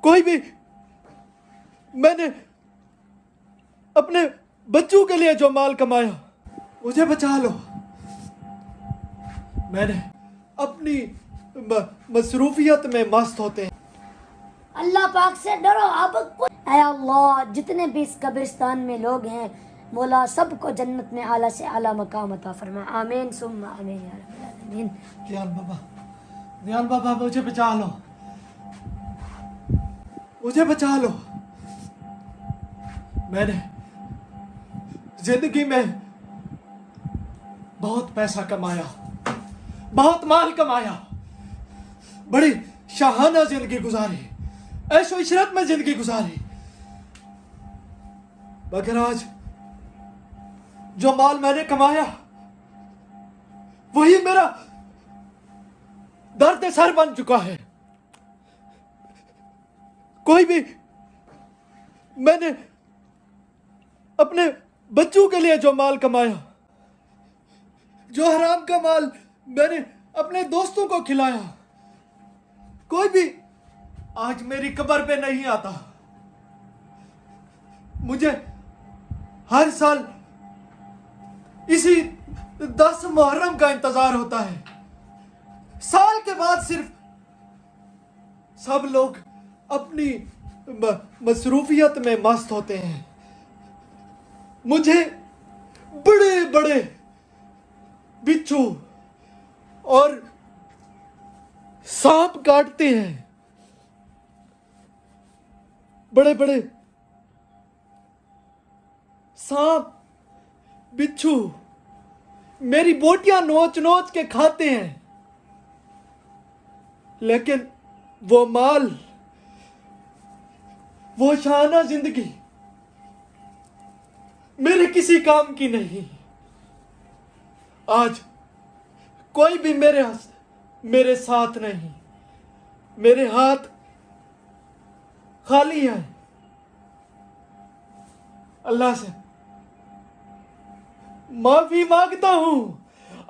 कोई भी, मैंने अपने बच्चों के लिए जो माल कमाया, मुझे बचा लो। मैंने अपनी मसरूफियत में मस्त होते हैं। अल्लाह पाक से डरो। अब ऐ अल्लाह, जितने भी इस कब्रिस्तान में लोग हैं, मौला सबको जन्नत में आला से आला मकाम अता फरमा। आमीन सुम्मा आमीन या रब्बल आलमीन। ध्यान बाबा मुझे बचा लो, मुझे बचा लो। मैंने जिंदगी में बहुत पैसा कमाया, बहुत माल कमाया, बड़ी शाहाना जिंदगी गुजारी, ऐशो इशरत में जिंदगी गुजारी, मगर आज जो माल मैंने कमाया वही मेरा दर्द सर बन चुका है। कोई भी, मैंने अपने बच्चों के लिए जो माल कमाया, जो हराम का माल मैंने अपने दोस्तों को खिलाया, कोई भी आज मेरी कब्र पे नहीं आता। मुझे हर साल इसी 10 मुहर्रम का इंतजार होता है। साल के बाद सिर्फ सब लोग अपनी मसरूफियत में मस्त होते हैं। मुझे बड़े बड़े बिच्छू और सांप काटते हैं, बड़े बड़े सांप बिच्छू मेरी बोटियां नोच नोच के खाते हैं, लेकिन वो माल, वो शाहाना जिंदगी मेरे किसी काम की नहीं। आज कोई भी मेरे साथ नहीं, मेरे हाथ खाली हैं। अल्लाह से माफी मांगता हूं।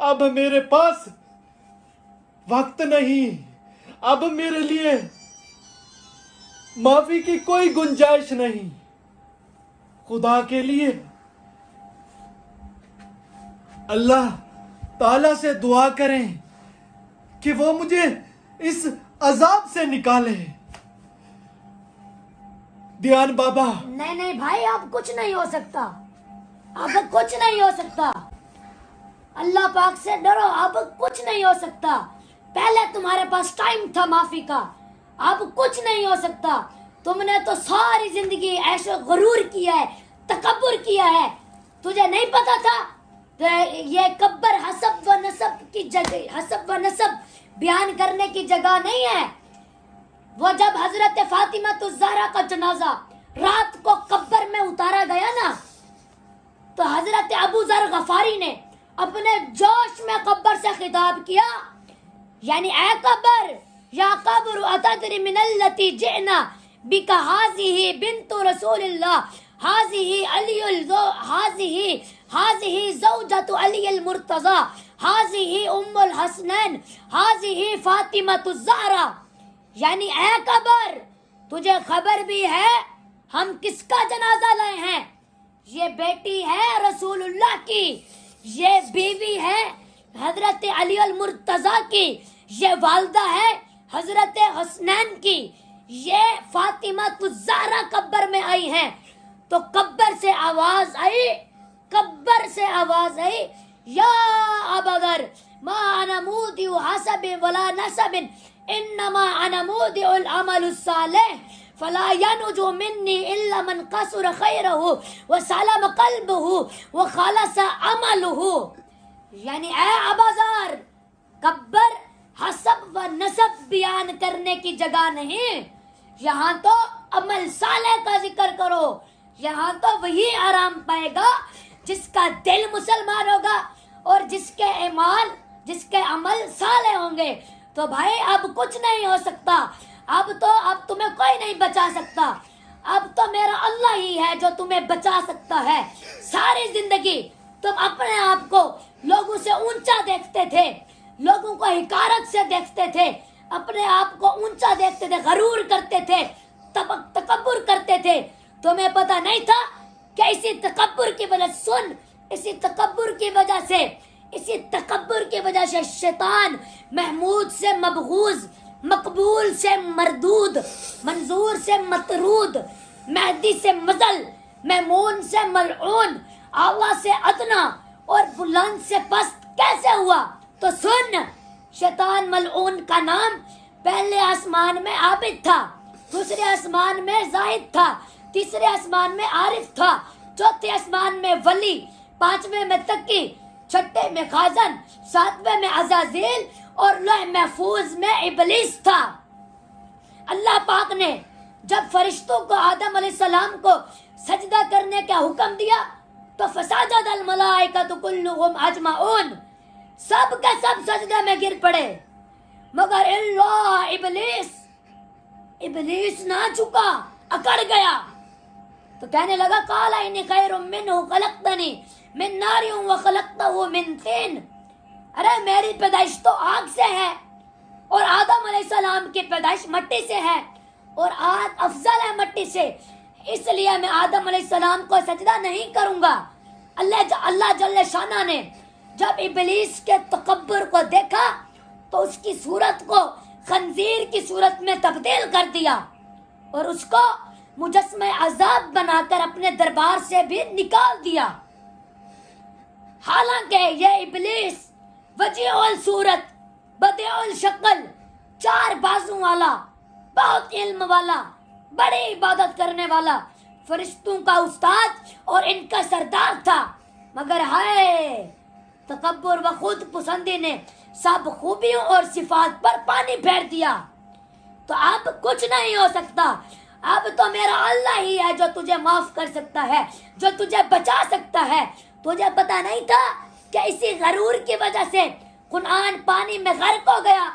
अब मेरे पास वक्त नहीं, अब मेरे लिए माफी की कोई गुंजाइश नहीं। खुदा के लिए अल्लाह ताला से दुआ करें कि वो मुझे इस अजाब से निकाले। ध्यान बाबा। नहीं भाई, अब कुछ नहीं हो सकता, अब कुछ नहीं हो सकता। अल्लाह पाक से डरो, अब कुछ नहीं हो सकता। पहले तुम्हारे पास टाइम था माफी का, अब कुछ नहीं हो सकता। तुमने तो सारी जिंदगी ऐशो गुरूर किया है, तकब्बुर किया है। तुझे नहीं पता था ये कब्र हसब व नसब की जगह, हसब व नसब बयान करने की जगह नहीं है। वो जब हजरत फातिमा ज़हरा का जनाजा रात को कब्र में उतारा गया ना, तो हजरत अबू ज़र गफारी ने अपने जोश में कब्र से खिताब किया, यानी ऐ कब्र, या कब्र अतदरी मिनल्लती जिना बिका हाज़िही बिन्तु रसूलिल्लाह, हाज़िही हाज़िही ज़ौजतु अली मुर्तज़ा, हाज़िही उम्मुल हसनैन, हाज़िही फातिमतु ज़हरा। यानी ऐ कब्र, तुझे खबर भी है हम किसका जनाजा लाए हैं। ये बेटी है रसूलुल्लाह की, ये बीवी है हजरत अली अल मुर्तज़ा की, ये वालदा है हजरत हसनैन की, ये फातिमा ज़हरा कब्र में आई हैं। तो कब्र से आवाज आई, कब्र से आवाज आई, या अबदर मा अना मुदिउ हसब वला नसब इन्नमा अना मुदिउल अमलुस सालिह फला यनुजु मिन्नी इल्ला मन कसुर खैरहु व सलम कल्बहु व खलस अमलहु। यानी ऐ अबदर, कब्र हसब व नसब बयान करने की जगह नहीं। यहाँ तो अमल साले का जिक्र करो। यहाँ तो वही आराम पाएगा जिसका दिल मुसलमान होगा और जिसके अमल साले होंगे। तो भाई अब कुछ नहीं हो सकता। अब तुम्हें कोई नहीं बचा सकता। अब तो मेरा अल्लाह ही है जो तुम्हें बचा सकता है। सारी जिंदगी तुम अपने आप को लोगों से ऊंचा देखते थे, लोगों को हिकारत से देखते थे, अपने आप को ऊंचा देखते थे, गरूर करते थे। تکبر کرتے تھے. تمہیں پتا نہیں تھا کہ اسی تکبر کی وجہ سن اسی تکبر کی وجہ سے شیطان محمود سے مبغوض، مقبول سے مردود، منظور سے مطرود، مہدی سے مزل، میمون سے ملعون، اعلیٰ سے ادنا اور بلند سے پست کیسے ہوا؟ تو سن، شیطان ملعون کا نام پہلے آسمان میں عابد تھا، دوسرے آسمان میں زاہد تھا، تیسرے آسمان میں عارف تھا، چوتھے آسمان میں ولی، پانچویں میں تقی، چھٹے میں خازن، ساتویں میں عزازیل اور لوح محفوظ میں ابلیس تھا. اللہ پاک نے جب فرشتوں کو آدم علیہ السلام کو سجدہ کرنے کا حکم دیا تو فسجد الملائکۃ کلھم اجمعون، سب کے سب سجدے میں گر پڑے مگر اللہ ابلیس نہ جھکا، اکڑ گیا. تو کہنے لگا قال انی خیر منہ خلقتنی من نار وخلقتہ من طین، ارے میری پیدائش تو آگ سے ہے اور آدم علیہ السلام کی پیدائش مٹی سے ہے اور آگ افضل ہے مٹی سے، اس لیے میں آدم علیہ السلام کو سجدہ نہیں کروں گا. اللہ جل شانہ نے جب ابلیس کے تکبر کو دیکھا تو اس کی صورت کو خنزیر کی صورت میں تبدیل کر دیا اور اس کو مجسمہ عذاب بنا کر اپنے دربار سے بھی نکال دیا. حالانکہ یہ ابلیس وجیع الصورت، بدیع الشکل، چار بازو والا، بہت علم والا، بڑی عبادت کرنے والا، فرشتوں کا استاد اور ان کا سردار تھا، مگر ہائے تکبر و خود پسندی نے سب خوبیوں اور صفات پر پانی پھیر دیا. تو اب کچھ نہیں ہو سکتا، اب تو میرا اللہ ہی ہے جو تجھے معاف کر سکتا ہے، جو تجھے بچا سکتا ہے. تجھے پتا نہیں تھا کہ اسی غرور کی وجہ سے کنعان پانی میں غرق ہو گیا،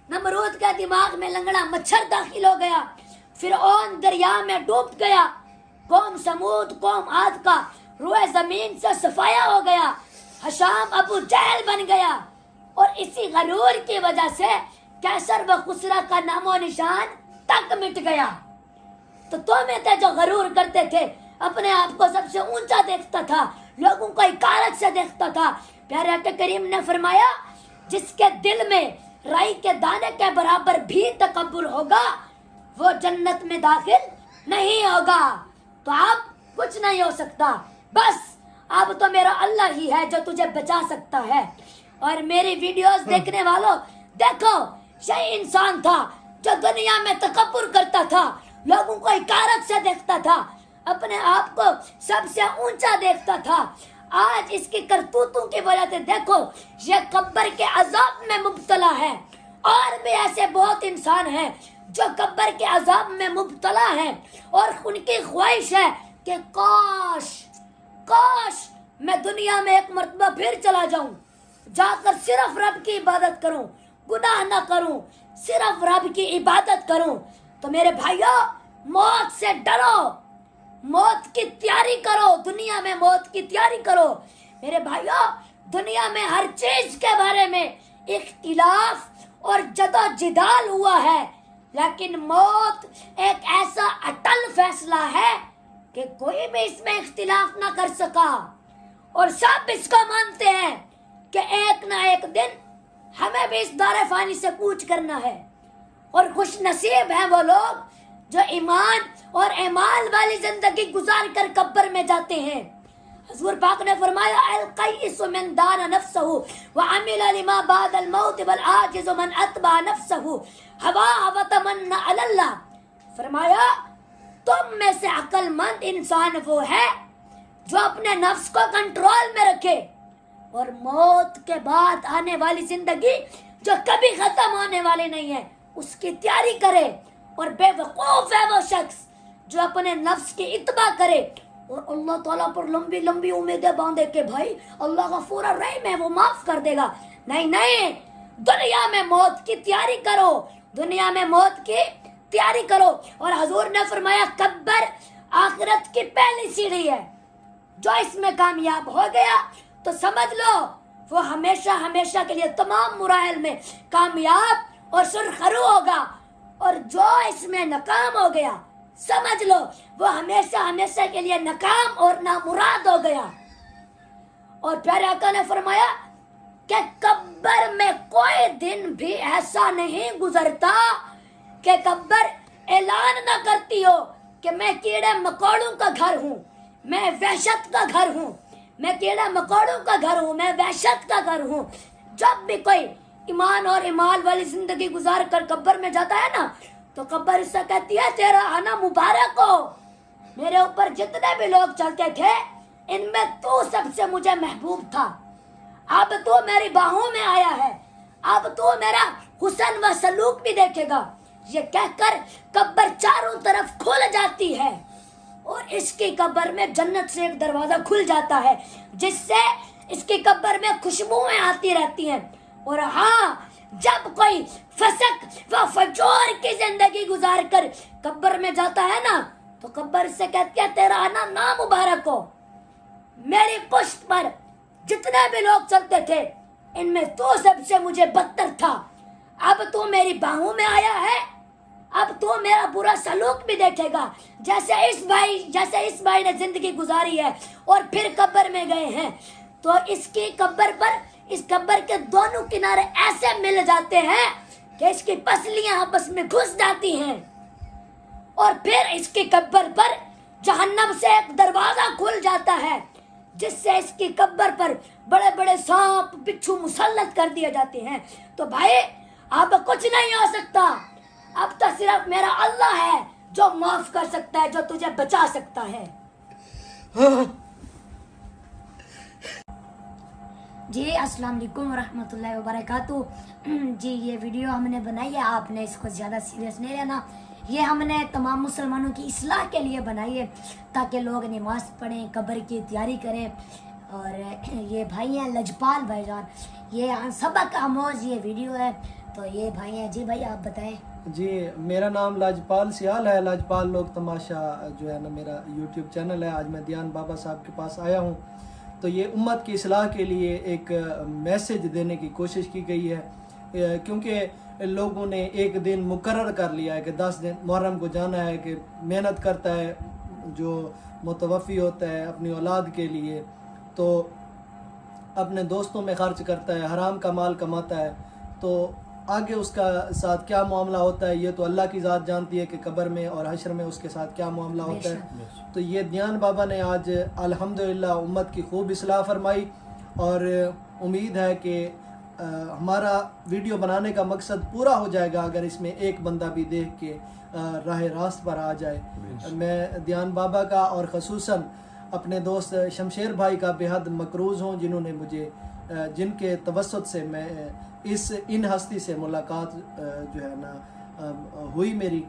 نمرود کا دماغ میں لنگڑا مچھر داخل ہو گیا، فرعون دریا میں ڈوب گیا، قوم سمود، قوم عاد کا روئے زمین سے صفایا ہو گیا، حشام ابو جہل بن گیا، اور اسی غرور کی وجہ سے کیسر و خسرا کا نام و نشان تک مٹ گیا. تو تمہیں تھے جو غرور کرتے تھے، اپنے آپ کو سب سے اونچا دیکھتا تھا، لوگوں کو حقارت سے دیکھتا تھا. پیارے آقا کریم نے فرمایا جس کے دل میں رائی کے دانے کے برابر بھی تکبر ہوگا وہ جنت میں داخل نہیں ہوگا. تو اب کچھ نہیں ہو سکتا، بس اب تو میرا اللہ ہی ہے جو تجھے بچا سکتا ہے. اور میری ویڈیوز دیکھنے والوں دیکھو، یہ انسان تھا جو دنیا میں تکبر کرتا تھا، لوگوں کو حقارت سے دیکھتا تھا، اپنے آپ کو سب سے اونچا دیکھتا تھا. آج اس کی کرتوتوں کی وجہ سے دیکھو یہ قبر کے عذاب میں مبتلا ہے. اور بھی ایسے بہت انسان ہیں جو قبر کے عذاب میں مبتلا ہیں اور ان کی خواہش ہے کہ کاش میں دنیا میں ایک مرتبہ پھر چلا جاؤں، جا کر صرف رب کی عبادت کروں، گناہ نہ کروں، صرف رب کی عبادت کروں. تو میرے بھائیو، موت سے ڈرو، موت کی تیاری کرو، دنیا میں موت کی تیاری کرو. میرے بھائیو، دنیا میں ہر چیز کے بارے میں اختلاف اور جدال ہوا ہے، لیکن موت ایک ایسا اٹل فیصلہ ہے کہ کوئی بھی اس میں اختلاف نہ کر سکا، اور سب اس کو مانتے ہیں کہ ایک نہ ایک دن ہمیں بھی اس دار فانی سے کوچ کرنا ہے. اور خوش نصیب ہیں وہ لوگ جو ایمان اور اعمال والی زندگی گزار کر قبر میں جاتے ہیں. حضور پاک نے فرمایا القیس من دان نفسہ وعمل لما بعد الموت والعاجز من اتبع نفسہ ہوا وتمنى علی اللہ. فرمایا تم میں سے عقل مند انسان وہ ہے جو اپنے نفس کو کنٹرول میں رکھے اور موت کے بعد آنے والی زندگی جو کبھی ختم ہونے والی نہیں ہے اس کی تیاری کرے. اور بے وقوف ہے وہ شخص جو اپنے نفس کی اتباع کرے اور اللہ تعالیٰ پر لمبی لمبی امیدیں باندھے کہ بھائی اللہ غفور الرحیم ہے، وہ معاف کر دے گا. نہیں، دنیا میں موت کی تیاری کرو، دنیا میں موت کی تیاری کرو. اور حضور نے فرمایا قبر آخرت کی پہلی سیڑھی ہے، جو اس میں کامیاب ہو گیا تو سمجھ لو وہ ہمیشہ کے لیے تمام مراحل میں کامیاب اور سرخرو ہوگا، اور جو اس میں ناکام ہو گیا समझ लो वो हमेशा हमेशा के लिए नाकाम और नामुराद हो गया। और प्यारे आका ने फरमाया कि कब्र में कोई दिन भी ऐसा नहीं गुजरता कि कब्र ऐलान ना करती हो कि मैं कीड़े मकोड़ों का घर हूँ, मैं वहशत का घर हूँ, मैं कीड़े मकोड़ों का घर हूँ, मैं वहशत का घर हूँ। जब भी कोई ईमान और ईमाल वाली जिंदगी गुजार कर कब्र में जाता है ना, तो कब्र इससे कहती है तेरा आना मुबारक हो। मेरे ऊपर जितने भी लोग चलते थे इनमें तू सबसे मुझे महबूब था। अब तू मेरी बाहों में आया है, अब तू मेरा हुस्न व सलूक भी देखेगा। ये कहकर कब्र चारों तरफ खुल जाती है और इसकी कब्र में जन्नत से एक दरवाजा खुल जाता है, जिससे इसकी कब्र में खुशबुएं आती रहती हैं। और हाँ, जब कोई फसक व फजूर की जिंदगी गुजार कर कब्र में जाता है ना, तो कब्र से कहती है तेरा आना ना मुबारक हो। मेरी पुश्त पर जितने भी लोग चलते थे इनमें तो सबसे मुझे बदतर था। अब तू मेरी बाहों में आया है, अब तू मेरा बुरा सलूक भी देखेगा। जैसे इस भाई ने जिंदगी गुजारी है और फिर कब्र में गए हैं, तो इसकी कब्र पर, इस कब्र के दोनों किनारे ऐसे मिल जाते हैं कि इसकी पसलियां आपस में घुस जाती हैं। और फिर इसकी कब्र पर जहन्नम से एक दरवाजा खुल जाता है, जिससे इसकी कब्र पर बड़े बड़े सांप बिच्छू मुसल्लत कर दिए जाते हैं। तो भाई अब कुछ नहीं हो सकता, अब तो सिर्फ मेरा अल्लाह है जो माफ कर सकता है, जो तुझे बचा सकता है। जी अस्सलाम वालेकुम रहमतुल्लाहि व बरकातुहू। जी ये वीडियो हमने बनाई है, आपने इसको ज़्यादा सीरियस नहीं लेना। ये हमने तमाम मुसलमानों की इस्लाह के लिए बनाई है, ताकि लोग नमाज पढ़ें, कब्र की तैयारी करें। और ये भाई हैं लजपाल भाईजान, ये सबक आमोज ये वीडियो है। तो ये भाई हैं। जी भाई आप बताएं। जी मेरा नाम लाजपाल सियाल है। लाजपाल लोग तमाशा जो है ना मेरा यूट्यूब चैनल है। आज मैं दियान बाबा साहब के पास आया हूँ, तो ये उम्मत की इस्लाह के लिए एक मैसेज देने की कोशिश की गई है, क्योंकि लोगों ने एक दिन मुकर्रर कर लिया है कि 10 दिन मुहर्रम को जाना है, कि मेहनत करता है जो मुतवफ़ी होता है अपनी औलाद के लिए, तो अपने दोस्तों में खर्च करता है, हराम का माल कमाता है, तो आगे उसका साथ क्या मामला होता है ये तो अल्लाह की ज़ात जानती है कि कब्र में और हश्र में उसके साथ क्या मामला होता है। तो ये दियान बाबा ने आज अल्हम्दुलिल्लाह उम्मत की खूब इस्लाह फरमाई, और उम्मीद है कि हमारा वीडियो बनाने का मकसद पूरा हो जाएगा अगर इसमें एक बंदा भी देख के राह रास्त पर आ जाए। मैं दियान बाबा का और ख़ुसूसन अपने दोस्त शमशेर भाई का बेहद मकरूज़ हूँ, जिन्होंने मुझे जिनके तवस्सुत से मैं इन हस्ती से मुलाकात जो है ना हुई मेरी।